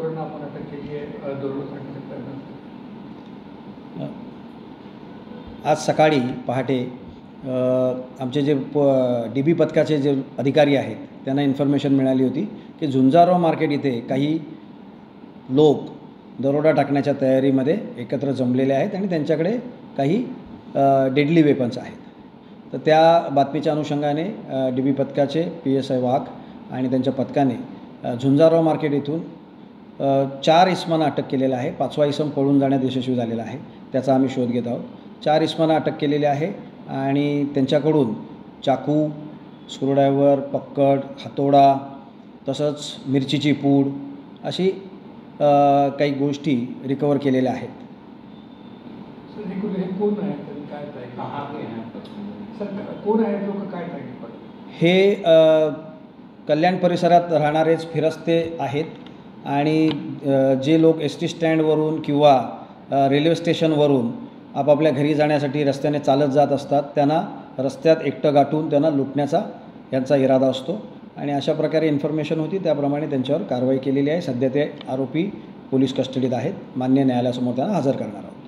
चोरांना आपण अटक केली आहे दरोडा टाकण्याचा प्रयत्न? आज सकाळी पहाटे आमचे जे DB पथकाचे जे अधिकारी आहेत त्यांना इन्फॉर्मेशन मिळाली होती की झुंजारराव मार्केट इथे काही लोक दरोडा टाकण्याच्या तयारीमध्ये एकत्र जमलेले आहेत आणि त्यांच्याकडे काही डेडली वेपन्स आहेत. तर त्या बातमीच्या अनुषंगाने DB पथकाचे PSI वाघ आणि त्यांच्या पथकाने झुंजारराव मार्केट इथून 4 इसमांना अटक केलेलं आहे. 5वा इसम पळून जाण्यात यशस्वी झालेला आहे, त्याचा आम्ही शोध घेत आहोत. 4 इसमांना अटक केलेली आहे आणि त्यांच्याकडून चाकू, स्क्रूड्रायव्हर, पक्कड, हातोडा तसंच मिरचीची पूड अशी काही गोष्टी रिकवर केलेल्या आहेत. सर हे कोण आहेत आणि काय सर कोण आहेत लोक काय हे कल्याण परिसरात राहणारेच फिरस्ते आहेत आणि जे लोक ST स्टँडवरून किंवा रेल्वे स्टेशनवरून आपापल्या घरी जाण्यासाठी रस्त्याने चालत जात असतात, त्यांना रस्त्यात एकटं गाठून त्यांना लुटण्याचा यांचा इरादा असतो आणि अशा प्रकारे इन्फॉर्मेशन होती त्याप्रमाणे त्यांच्यावर कारवाई केलेली आहे. सध्या ते आरोपी पोलीस कस्टडीत आहेत. मान्य न्यायालयासमोर त्यांना हजर करणार आहोत.